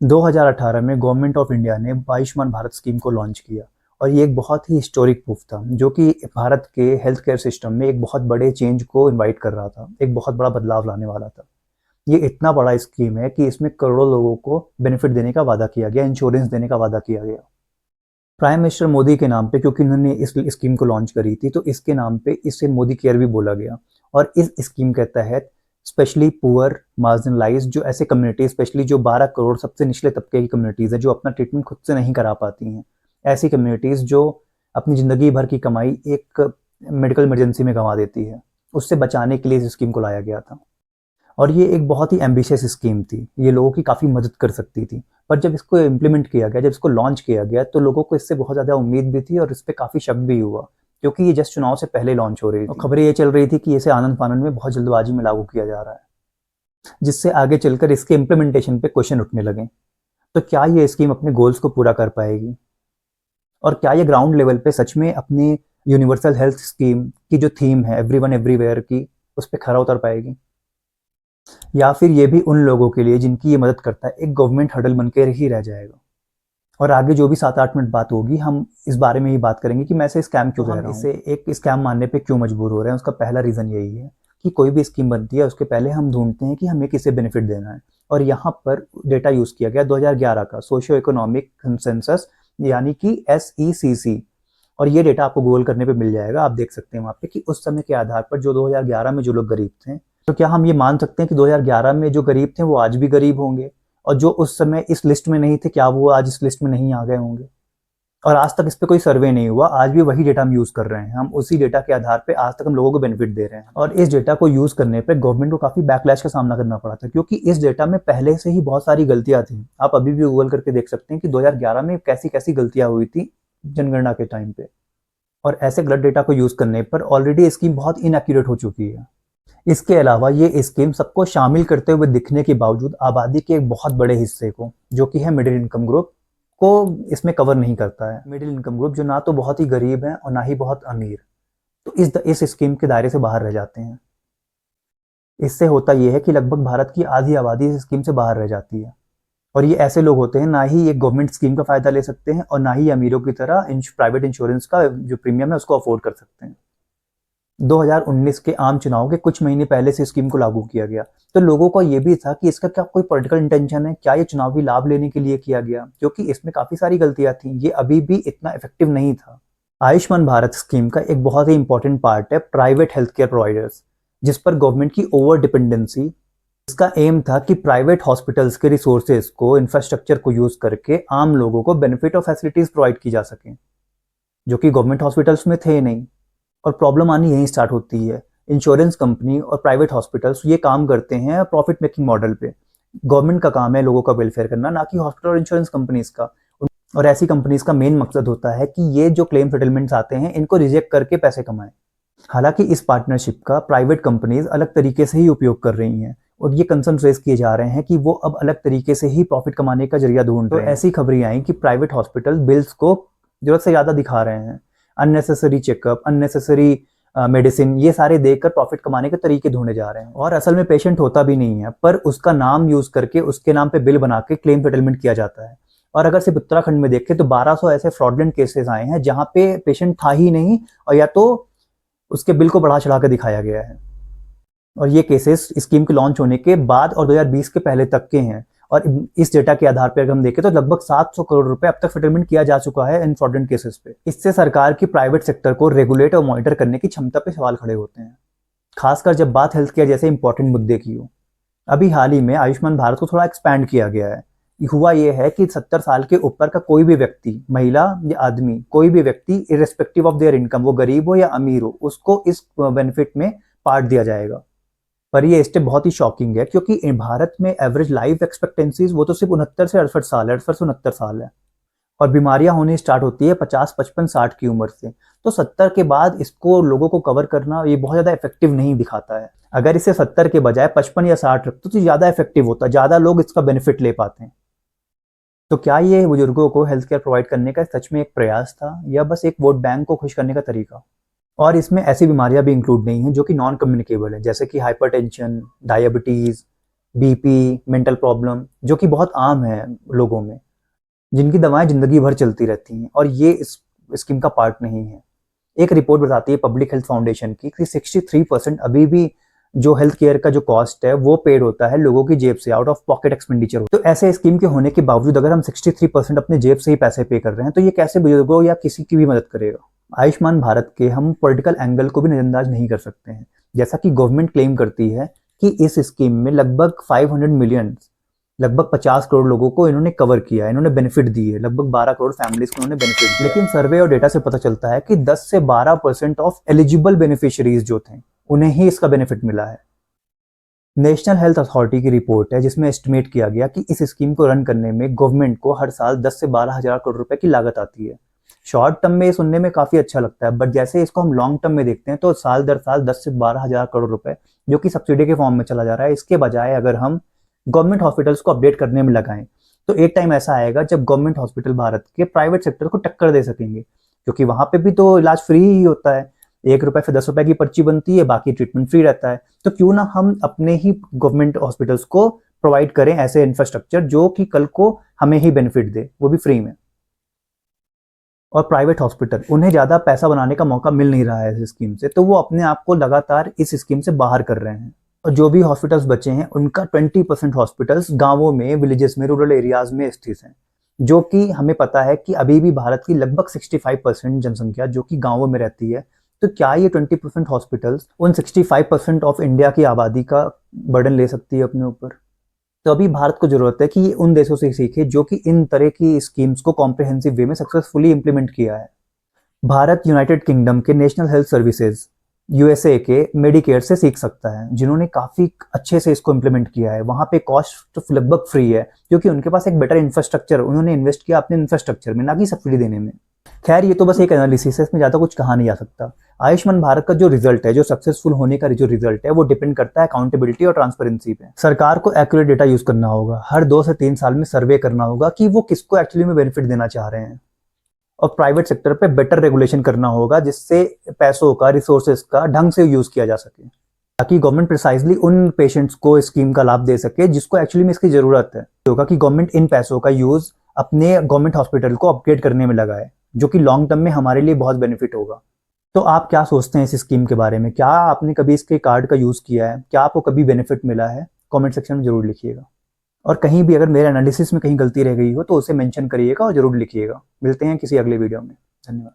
2018 में government of India ने Ayushman Bharat scheme को लॉन्च किया और ये एक बहुत ही हिस्टोरिक मूव था जो कि भारत के हेल्थ केयर सिस्टम में एक बहुत बड़े चेंज को इनवाइट कर रहा था, एक बहुत बड़ा बदलाव लाने वाला था। ये इतना बड़ा स्कीम है कि इसमें करोड़ों लोगों को बेनिफिट देने का वादा किया गया, इंश्योरेंस देने का वादा किया गया। प्राइम मिनिस्टर मोदी के नाम पे, क्योंकि उन्होंने इस स्कीम को लॉन्च करी थी, तो इसके नाम पे इसे मोदी केयर भी बोला गया। और इस स्कीम के तहत स्पेशली पुअर, मार्जिनलाइज्ड, जो ऐसे कम्युनिटी, स्पेशली जो 12 करोड़ सबसे निचले तबके की कम्युनिटीज़ हैं जो अपना ट्रीटमेंट खुद से नहीं करा पाती हैं, ऐसी कम्युनिटीज़ जो अपनी ज़िंदगी भर की कमाई एक मेडिकल इमरजेंसी में गंवा देती है, उससे बचाने के लिए इस स्कीम को लाया गया था। और ये एक बहुत ही एम्बिशियस स्कीम थी, ये लोगों की काफ़ी मदद कर सकती थी। पर जब इसको इम्प्लीमेंट किया गया, जब इसको लॉन्च किया गया, तो लोगों को इससे बहुत ज़्यादा उम्मीद भी थी और इस पे काफ़ी शक भी हुआ, क्योंकि ये जस्ट चुनाव से पहले लॉन्च हो रही थी और खबरें ये चल रही थी कि इसे आनन-फानन में बहुत जल्दबाजी में लागू किया जा रहा है, जिससे आगे चलकर इसके इम्प्लीमेंटेशन पे क्वेश्चन उठने लगे। तो क्या ये स्कीम अपने गोल्स को पूरा कर पाएगी? और क्या ये ग्राउंड लेवल पे सच में अपनी यूनिवर्सल हेल्थ स्कीम की जो थीम है एवरीवन एवरीवेयर की, उस पे खरा उतर पाएगी? या फिर ये भी उन लोगों के लिए जिनकी ये मदद करता है एक गवर्नमेंट हर्डल बन के ही रह जाएगा? और आगे जो भी 7-8 मिनट बात होगी, हम इस बारे में ही बात करेंगे कि मैं इसे स्कैम क्यों कह रहा हूँ। इसे एक स्कैम मानने पे क्यों मजबूर हो रहे हैं? उसका पहला रीज़न यही है कि कोई भी स्कीम बनती है उसके पहले हम ढूंढते हैं कि हमें किसे बेनिफिट देना है। और यहाँ पर डेटा यूज़ किया गया 2011 का सोशियो इकोनॉमिक कंसेंसस, यानी कि SECC। और ये डेटा आपको गूगल करने पे मिल जाएगा, आप देख सकते हैं वहाँ पे कि उस समय के आधार पर जो 2011 में जो लोग गरीब थे, तो क्या हम ये मान सकते हैं कि 2011 में जो गरीब थे वो आज भी गरीब होंगे? और जो उस समय इस लिस्ट में नहीं थे, क्या वो आज इस लिस्ट में नहीं आ गए होंगे? और आज तक इस पे कोई सर्वे नहीं हुआ, आज भी वही डेटा हम यूज़ कर रहे हैं। हम उसी डेटा के आधार पे आज तक हम लोगों को बेनिफिट दे रहे हैं। और इस डेटा को यूज़ करने पे गवर्नमेंट को काफ़ी बैकलैश का सामना करना पड़ा था, क्योंकि इस डेटा में पहले से ही बहुत सारी गलतियाँ थी। आप अभी भी गूगल करके देख सकते हैं कि 2011 में कैसी-कैसी गलतियाँ हुई थी जनगणना के टाइम पे। और ऐसे गलत डेटा को यूज़ करने पर ऑलरेडी स्कीम बहुत इनएक्यूरेट हो चुकी है। इसके अलावा ये स्कीम सबको शामिल करते हुए दिखने के बावजूद आबादी के एक बहुत बड़े हिस्से को, जो कि है मिडिल इनकम ग्रुप, को इसमें कवर नहीं करता है। मिडिल इनकम ग्रुप जो ना तो बहुत ही गरीब है और ना ही बहुत अमीर, तो इस स्कीम के दायरे से बाहर रह जाते हैं। इससे होता यह है कि लगभग भारत की आधी आबादी इस स्कीम से बाहर रह जाती है। और ये ऐसे लोग होते हैं, ना ही ये गवर्नमेंट स्कीम का फ़ायदा ले सकते हैं और ना ही अमीरों की तरह प्राइवेट इंश्योरेंस का जो प्रीमियम है उसको अफोर्ड कर सकते हैं। 2019 के आम चुनाव के कुछ महीने पहले से स्कीम को लागू किया गया, तो लोगों को ये भी था कि इसका क्या कोई पॉलिटिकल इंटेंशन है, क्या ये चुनावी लाभ लेने के लिए किया गया, क्योंकि इसमें काफ़ी सारी गलतियां थी, ये अभी भी इतना इफेक्टिव नहीं था। आयुष्मान भारत स्कीम का एक बहुत ही इंपॉर्टेंट पार्ट है प्राइवेट हेल्थ केयर प्रोवाइडर्स, जिस पर गवर्नमेंट की ओवर डिपेंडेंसी। इसका एम था कि प्राइवेट हॉस्पिटल्स के रिसोर्सेज को, इंफ्रास्ट्रक्चर को यूज करके आम लोगों को बेनिफिट और फैसिलिटीज प्रोवाइड की जा सकें, जो कि गवर्नमेंट हॉस्पिटल्स में थे नहीं। और प्रॉब्लम आनी यहीं स्टार्ट होती है। इंश्योरेंस कंपनी और प्राइवेट हॉस्पिटल्स ये काम करते हैं प्रॉफिट मेकिंग मॉडल पे। गवर्नमेंट का काम है लोगों का वेलफेयर करना, ना कि हॉस्पिटल और इंश्योरेंस कंपनीज का। और ऐसी कंपनीज का मेन मकसद होता है कि ये जो क्लेम सेटलमेंट्स आते हैं इनको रिजेक्ट करके पैसे कमाएं। हालांकि इस पार्टनरशिप का प्राइवेट कंपनीज अलग तरीके से ही उपयोग कर रही हैं और ये कंसर्न रेज किए जा रहे हैं कि वो अब अलग तरीके से ही प्रॉफिट कमाने का जरिया ढूंढ रहे हैं। तो ऐसी खबरें आई कि प्राइवेट हॉस्पिटल बिल्स को जरूरत से ज़्यादा दिखा रहे हैं, अननेसेसरी चेकअप, अननेसेसरी मेडिसिन, ये सारे देकर प्रॉफिट कमाने के तरीके ढूंढे जा रहे हैं। और असल में पेशेंट होता भी नहीं है, पर उसका नाम यूज करके उसके नाम पे बिल बना के क्लेम सेटलमेंट किया जाता है। और अगर सिर्फ उत्तराखंड में देखें तो 1200 ऐसे फ्रॉडलेंट केसेस आए हैं जहां पे पेशेंट था ही नहीं, और या तो उसके बिल को बढ़ा चढ़ा कर दिखाया गया है। और ये केसेस स्कीम के लॉन्च होने के बाद और 2020 के पहले तक के हैं। और इस डेटा के आधार पर अगर हम देखें तो लगभग 700 करोड़ रुपए अब तक सेटलमेंट किया जा चुका है इन फ्रॉडलेंट केसेस पे। इससे सरकार की प्राइवेट सेक्टर को रेगुलेट और मॉनिटर करने की क्षमता पे सवाल खड़े होते हैं, खासकर जब बात हेल्थ केयर जैसे इंपॉर्टेंट मुद्दे की हो। अभी हाल ही में आयुष्मान भारत को थोड़ा एक्सपैंड किया गया है। हुआ ये है कि 70 साल के ऊपर का कोई भी व्यक्ति, महिला या आदमी, कोई भी व्यक्ति इरेस्पेक्टिव ऑफ देयर इनकम, वो गरीब हो या अमीर हो, उसको इस बेनिफिट में पार्ट दिया जाएगा। पर ये स्टेप बहुत ही शॉकिंग है, क्योंकि भारत में एवरेज लाइफ एक्सपेक्टेंसीज वो तो सिर्फ 69 से 68 साल है, 68 से 69 साल है। और बीमारियां होनी स्टार्ट होती है 50, 55, 60 की उम्र से। तो 70 के बाद इसको लोगों को कवर करना ये बहुत ज़्यादा इफेक्टिव नहीं दिखाता है। अगर इसे 70 के बजाय 55 या 60 रखते तो ज़्यादा इफेक्टिव होता, ज़्यादा लोग इसका बेनिफिट ले पाते हैं। तो क्या ये बुजुर्गों को हेल्थ केयर प्रोवाइड करने का सच में एक प्रयास था, या बस एक वोट बैंक को खुश करने का तरीका? और इसमें ऐसी बीमारियां भी इंक्लूड नहीं हैं जो कि नॉन कम्युनिकेबल है, जैसे कि hypertension, diabetes, BP, mental problem, जो कि बहुत आम है लोगों में, जिनकी दवाएं जिंदगी भर चलती रहती हैं, और ये इस स्कीम का पार्ट नहीं है। एक रिपोर्ट बताती है पब्लिक हेल्थ फाउंडेशन की कि 63% अभी भी जो हेल्थ केयर का जो कॉस्ट है वो पेड होता है लोगों की जेब से, आउट ऑफ पॉकेट एक्सपेंडिचर। तो ऐसे स्कीम के होने के बावजूद अगर हम 63% अपने जेब से ही पैसे पे कर रहे हैं, तो ये कैसे बुजुर्गों या किसी की भी मदद करेगा। आयुष्मान भारत के हम पॉलिटिकल एंगल को भी नजरअंदाज नहीं कर सकते हैं। जैसा कि गवर्नमेंट क्लेम करती है कि इस स्कीम में लगभग 500 मिलियन, लगभग 50 करोड़ लोगों को इन्होंने कवर किया है, इन्होंने बेनिफिट दी है, लगभग 12 करोड़ फैमिलीज को इन्होंने बेनिफिट दिया। लेकिन सर्वे और डेटा से पता चलता है कि 10 से 12% ऑफ एलिजिबल बेनिफिशियरीज जो थे उन्हें ही इसका बेनिफिट मिला है। नेशनल हेल्थ अथॉरिटी की रिपोर्ट है जिसमें एस्टिमेट किया गया कि इस स्कीम को रन करने में गवर्नमेंट को हर साल 10 से 12 हजार करोड़ रुपए की लागत आती है। शॉर्ट टर्म में सुनने में काफी अच्छा लगता है, बट जैसे इसको हम लॉन्ग टर्म में देखते हैं तो साल दर साल 10 से 12 हजार करोड़ रुपए जो कि सब्सिडी के फॉर्म में चला जा रहा है, इसके बजाय अगर हम गवर्नमेंट हॉस्पिटल्स को अपडेट करने में लगाएं तो एक टाइम ऐसा आएगा जब गवर्नमेंट हॉस्पिटल भारत के प्राइवेट सेक्टर को टक्कर दे सकेंगे, क्योंकि वहां पे भी तो इलाज फ्री ही होता है। 1 रुपए से 10 रुपए की पर्ची बनती है, बाकी ट्रीटमेंट फ्री रहता है। तो क्यों ना हम अपने ही गवर्नमेंट हॉस्पिटल्स को प्रोवाइड करें ऐसे इंफ्रास्ट्रक्चर जो कि कल को हमें ही बेनिफिट दे, वो भी फ्री में। और प्राइवेट हॉस्पिटल, उन्हें ज्यादा पैसा बनाने का मौका मिल नहीं रहा है इस स्कीम से, तो वो अपने आप को लगातार इस स्कीम से बाहर कर रहे हैं। और जो भी हॉस्पिटल्स बचे हैं उनका 20% हॉस्पिटल्स गांवों में, विलेजेस में, रूरल एरियाज में स्थित हैं, जो कि हमें पता है कि अभी भी भारत की लगभग 65% जनसंख्या जो कि गांवों में रहती है। तो क्या ये 20% हॉस्पिटल्स उन 65% ऑफ इंडिया की आबादी का बर्डन ले सकती है अपने ऊपर? तो अभी भारत को जरूरत है कि ये उन देशों से सीखे जो कि इन तरह की स्कीम्स को कॉम्प्रिहेंसिव वे में सक्सेसफुली इंप्लीमेंट किया है। भारत यूनाइटेड किंगडम के नेशनल हेल्थ सर्विसेज, यूएसए के मेडिकेयर से सीख सकता है, जिन्होंने काफी अच्छे से इसको इम्प्लीमेंट किया है। वहां पे कॉस्ट लगभग फ्री है क्योंकि उनके पास एक बेटर इंफ्रास्ट्रक्चर, उन्होंने इन्वेस्ट किया अपने इंफ्रास्ट्रक्चर में, ना कि सब्सिडी देने में। खैर ये तो बस एक एनालिसिस है, इसमें ज्यादा कुछ कहा नहीं जा सकता। आयुष्मान भारत का जो रिजल्ट है, जो सक्सेसफुल होने का जो रिजल्ट है, वो डिपेंड करता है अकाउंटेबिलिटी और ट्रांसपेरेंसी पे। सरकार को एक्यूरेट डेटा यूज करना होगा, हर 2 से 3 साल में सर्वे करना होगा कि वो किसको एक्चुअली में बेनिफिट देना चाह रहे हैं। और प्राइवेट सेक्टर पे बेटर रेगुलेशन करना होगा जिससे पैसों का, रिसोर्सेज का ढंग से यूज किया जा सके, ताकि गवर्नमेंट प्रिसाइजली उन पेशेंट्स को स्कीम का लाभ दे सके जिसको एक्चुअली में इसकी जरूरत है। होगा कि गवर्नमेंट इन पैसों का यूज अपने गवर्नमेंट हॉस्पिटल को अपग्रेड करने में लगाए, जो कि लॉन्ग टर्म में हमारे लिए बहुत बेनिफिट होगा। तो आप क्या सोचते हैं इस स्कीम के बारे में? क्या आपने कभी इसके कार्ड का यूज किया है? क्या आपको कभी बेनिफिट मिला है? कमेंट सेक्शन में जरूर लिखिएगा। और कहीं भी अगर मेरे एनालिसिस में कहीं गलती रह गई हो तो उसे मेंशन करिएगा और जरूर लिखिएगा। मिलते हैं किसी अगले वीडियो में। धन्यवाद।